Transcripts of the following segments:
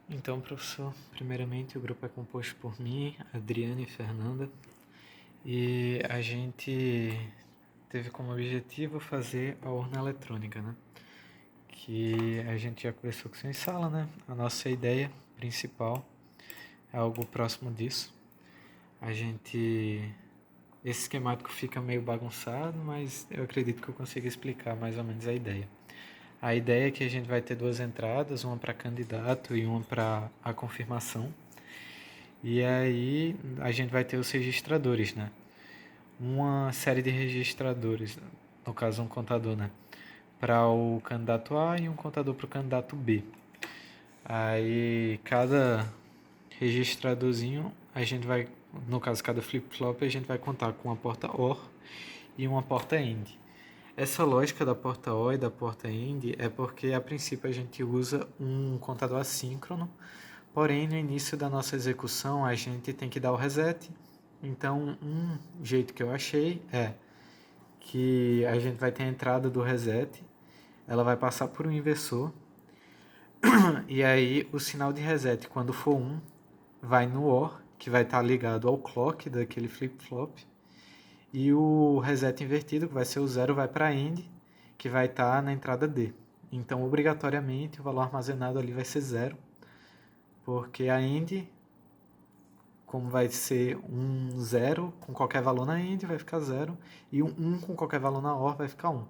Então, professor, primeiramente o grupo é composto por mim, Adriane e Fernanda, e a gente teve como objetivo fazer a urna eletrônica, né? Que a gente já conversou com o senhor em sala, né? A nossa ideia principal é algo próximo disso. Esse esquemático fica meio bagunçado, mas eu acredito que eu consiga explicar mais ou menos a ideia. A ideia é que a gente vai ter duas entradas, uma para candidato e uma para a confirmação. E aí a gente vai ter os registradores, né? Uma série de registradores, no caso um contador, né? Para o candidato A e um contador para o candidato B. Aí cada registradorzinho, a gente vai, no caso cada flip-flop, a gente vai contar com uma porta OR e uma porta AND. Essa lógica da porta OR e da porta AND é porque a princípio a gente usa um contador assíncrono, porém no início da nossa execução a gente tem que dar o reset. Então um jeito que eu achei é que a gente vai ter a entrada do reset, ela vai passar por um inversor, e aí o sinal de reset, quando for 1, vai no OR, que vai estar ligado ao clock daquele flip-flop, e o reset invertido, que vai ser o 0, vai para AND, que vai estar na entrada D. Então, obrigatoriamente, o valor armazenado ali vai ser 0, porque a AND, como vai ser um 0 com qualquer valor na AND, vai ficar 0, e um 1 com qualquer valor na OR vai ficar 1.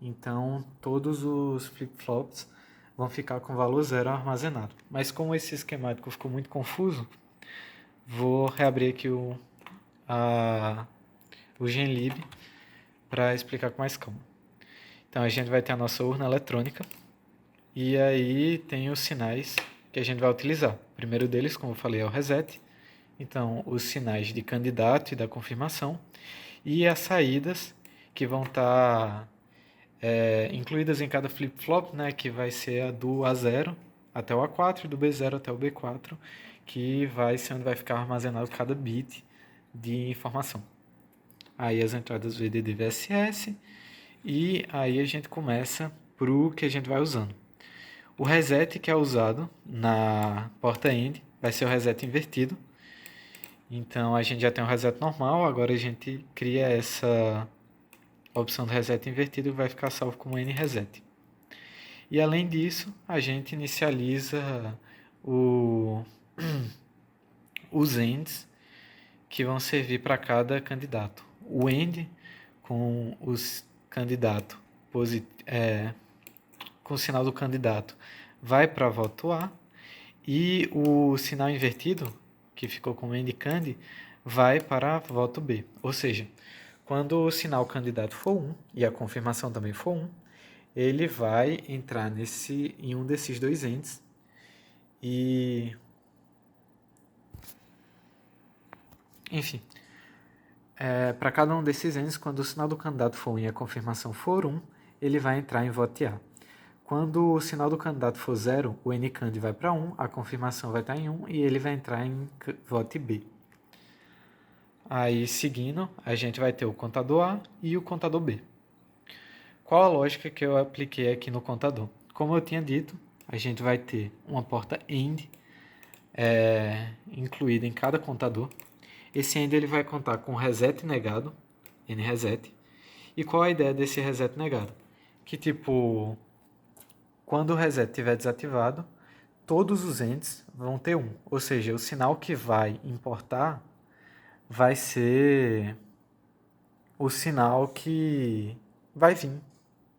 Então, todos os flip-flops vão ficar com valor 0 armazenado. Mas como esse esquemático ficou muito confuso, vou reabrir aqui o GenLib para explicar com mais calma. Então, a gente vai ter a nossa urna eletrônica e aí tem os sinais que a gente vai utilizar. O primeiro deles, como eu falei, é o reset. Então, os sinais de candidato e da confirmação e as saídas que vão estar incluídas em cada flip-flop, né, que vai ser a do A0 até o A4 e do B0 até o B4, que vai ser onde vai ficar armazenado cada bit de informação. Aí as entradas VDD VSS e aí a gente começa para o que a gente vai usando. O reset que é usado na porta end vai ser o reset invertido. Então a gente já tem o reset normal, agora a gente cria essa opção do reset invertido que vai ficar salvo como nreset. E além disso, a gente inicializa os ends que vão servir para cada candidato. O end com os candidatos com o sinal do candidato vai para voto A e o sinal invertido, que ficou como end cand, vai para voto B. Ou seja, quando o sinal candidato for 1 e a confirmação também for 1, ele vai entrar em um desses dois ends e, enfim, para cada um desses ends, quando o sinal do candidato for 1 e a confirmação for 1, ele vai entrar em voto A. Quando o sinal do candidato for 0, o ncand vai para 1, a confirmação vai estar em 1 e ele vai entrar em voto B. Aí, seguindo, a gente vai ter o contador A e o contador B. Qual a lógica que eu apliquei aqui no contador? Como eu tinha dito, a gente vai ter uma porta AND incluída em cada contador. Esse AND ele vai contar com reset negado, nreset. E qual a ideia desse reset negado? Que tipo, quando o reset estiver desativado, todos os ends vão ter 1. Ou seja, o sinal que vai importar vai ser o sinal que vai vir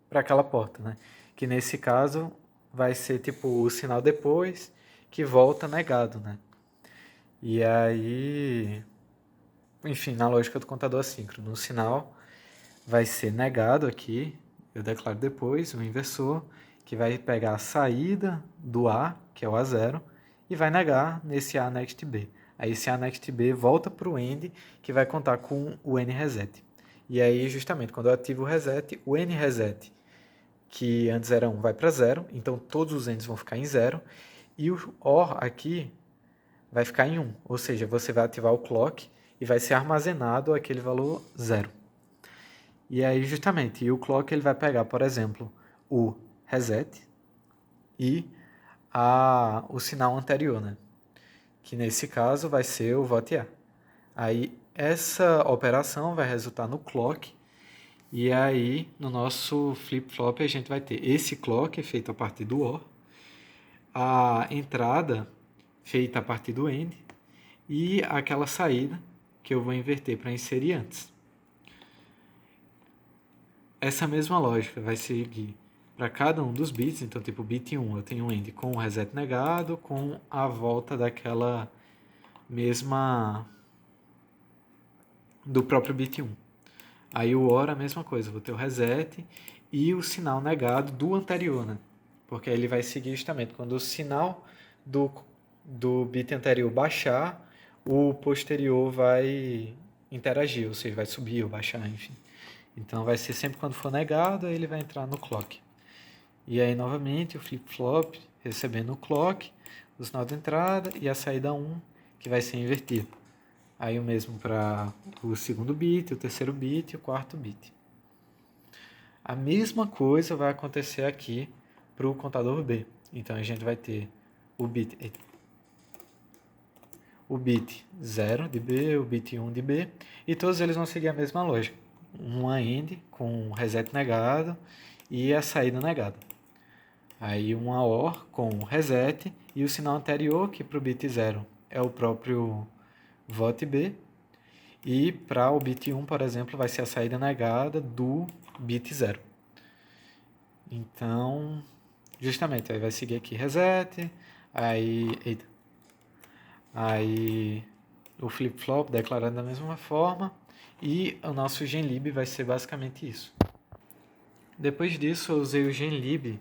para aquela porta, né? Que nesse caso vai ser tipo o sinal depois que volta negado, né? E aí, enfim, na lógica do contador assíncrono, o sinal vai ser negado aqui, eu declaro depois, o inversor, que vai pegar a saída do A, que é o A0, e vai negar nesse A next B. Aí esse A next B volta para o end, que vai contar com o nreset. E aí, justamente, quando eu ativo o reset, o nreset, que antes era 1, vai para 0, então todos os ends vão ficar em 0, e o OR aqui vai ficar em 1, ou seja, você vai ativar o clock e vai ser armazenado aquele valor 0. E aí, justamente, o clock ele vai pegar, por exemplo, o reset e o sinal anterior, né? Que nesse caso vai ser o VOT-A. Aí essa operação vai resultar no clock, e aí no nosso flip-flop a gente vai ter esse clock feito a partir do OR, a entrada feita a partir do AND e aquela saída que eu vou inverter para inserir antes. Essa mesma lógica vai seguir para cada um dos bits. Então, tipo, bit 1 eu tenho um AND com o reset negado, com a volta daquela mesma do próprio bit 1. Aí o OR a mesma coisa, vou ter o reset e o sinal negado do anterior, né? Porque aí ele vai seguir justamente quando o sinal do bit anterior baixar, o posterior vai interagir, ou seja, vai subir ou baixar, enfim. Então vai ser sempre quando for negado, aí ele vai entrar no clock. E aí novamente o flip-flop recebendo o clock, o sinal de entrada e a saída 1, que vai ser invertido. Aí o mesmo para o segundo bit, o terceiro bit e o quarto bit. A mesma coisa vai acontecer aqui para o contador B. Então a gente vai ter o bit 0 de B, o bit 1 de B, e todos eles vão seguir a mesma lógica. Uma AND com reset negado e a saída negada. Aí uma OR com reset e o sinal anterior, que para o bit 0 é o próprio VOT B, e para o bit 1, por exemplo, vai ser a saída negada do bit 0. Então, justamente, aí vai seguir aqui reset, aí o flip-flop declarado da mesma forma, e o nosso genlib vai ser basicamente isso. Depois disso, eu usei o genlib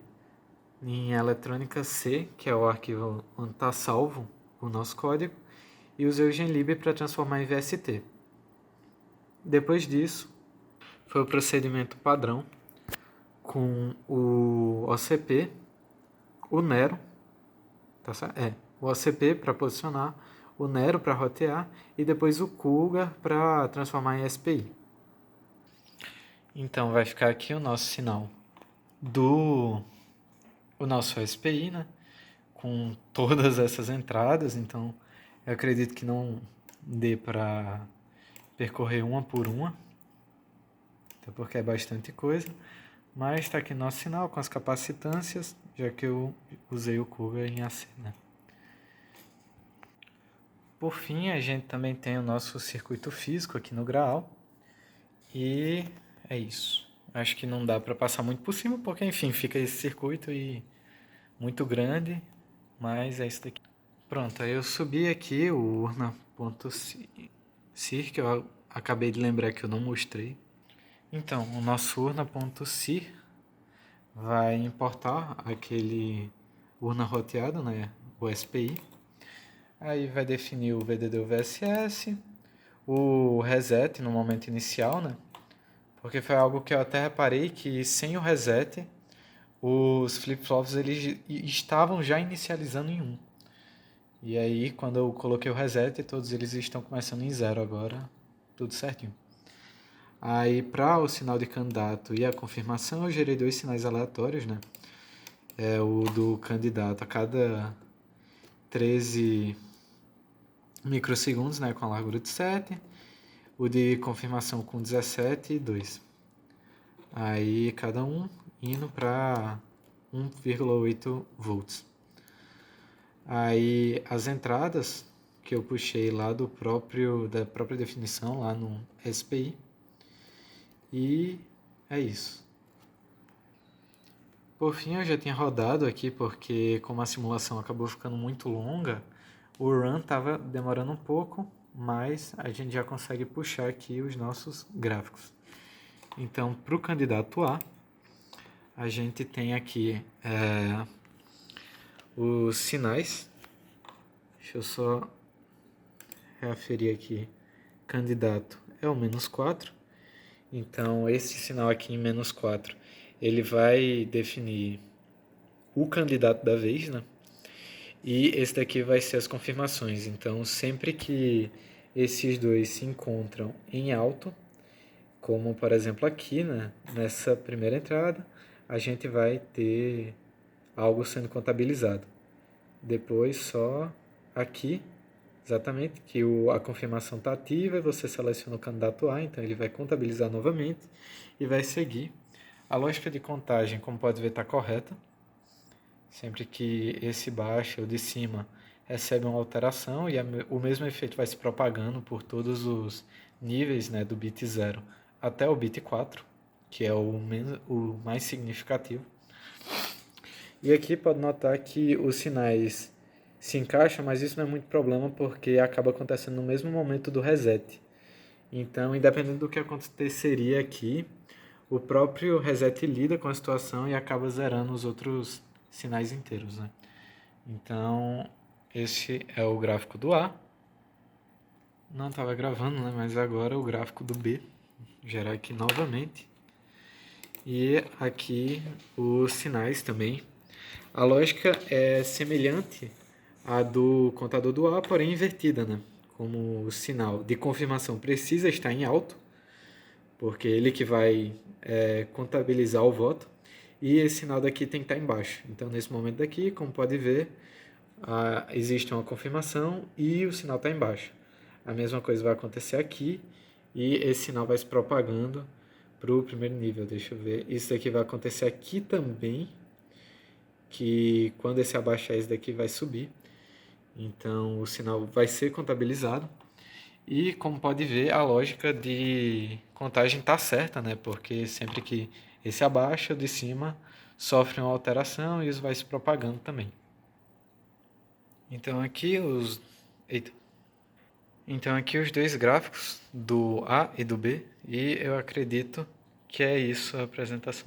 em eletrônica C, que é o arquivo onde está salvo o nosso código, e usei o genlib para transformar em VST. Depois disso, foi o procedimento padrão com o OCP, o Nero, tá certo? O OCP para posicionar, o Nero para rotear e depois o Cougar para transformar em SPI. Então vai ficar aqui o nosso sinal o nosso SPI, né? Com todas essas entradas, então eu acredito que não dê para percorrer uma por uma, até porque é bastante coisa, mas está aqui nosso sinal com as capacitâncias, já que eu usei o Cougar em AC, né? Por fim, a gente também tem o nosso circuito físico aqui no Graal, e é isso. Acho que não dá para passar muito por cima, porque enfim, fica esse circuito e muito grande, mas é isso daqui. Pronto, aí eu subi aqui o urna.cir, que eu acabei de lembrar que eu não mostrei. Então, o nosso urna.cir vai importar aquele urna roteado, né, o SPI. Aí vai definir o VDD VSS, o reset no momento inicial, né? Porque foi algo que eu até reparei que sem o reset, os flip-flops eles estavam já inicializando em 1. E aí, quando eu coloquei o reset, todos eles estão começando em 0 agora, tudo certinho. Aí, para o sinal de candidato e a confirmação, eu gerei 2 sinais aleatórios, né? É o do candidato a cada 13 microsegundos, né, com a largura de 7, o de confirmação com 17 e 2. Aí, cada um indo para 1,8 volts. Aí as entradas que eu puxei lá da própria definição lá no SPI. E é isso. Por fim, eu já tinha rodado aqui porque como a simulação acabou ficando muito longa, o run estava demorando um pouco, mas a gente já consegue puxar aqui os nossos gráficos. Então, para o candidato a gente tem aqui os sinais. Deixa eu só referir aqui. Candidato é o -4. Então, esse sinal aqui em -4, ele vai definir o candidato da vez, né? E esse daqui vai ser as confirmações. Então, sempre que esses dois se encontram em alto, como por exemplo aqui, né, nessa primeira entrada, a gente vai ter algo sendo contabilizado. depois só aqui, exatamente, que a confirmação está ativa, e você seleciona o candidato A, então ele vai contabilizar novamente e vai seguir. A lógica de contagem, como pode ver, está correta. Sempre que esse baixo ou de cima recebe uma alteração, e o mesmo efeito vai se propagando por todos os níveis, né, do bit 0 até o bit 4, que é o mais significativo. E aqui pode notar que os sinais se encaixam, mas isso não é muito problema porque acaba acontecendo no mesmo momento do reset. Então, independente do que aconteceria aqui, o próprio reset lida com a situação e acaba zerando os outros sinais inteiros, né? Então, esse é o gráfico do A. Não estava gravando, né? Mas agora o gráfico do B. Vou gerar aqui novamente. E aqui os sinais também. A lógica é semelhante à do contador do A, porém invertida, né? Como o sinal de confirmação precisa estar em alto, porque ele que vai contabilizar o voto, e esse sinal daqui tem que estar embaixo. Então, nesse momento daqui, como pode ver, existe uma confirmação e o sinal está embaixo. A mesma coisa vai acontecer aqui e esse sinal vai se propagando para o primeiro nível. Deixa eu ver. Isso daqui vai acontecer aqui também, que quando esse abaixar, esse daqui vai subir. Então, o sinal vai ser contabilizado. E, como pode ver, a lógica de contagem está certa, né? Porque sempre que esse abaixa, o de cima sofre uma alteração e isso vai se propagando também. Então, aqui os... Eita. Então, aqui os dois gráficos do A e do B. E eu acredito que é isso a apresentação.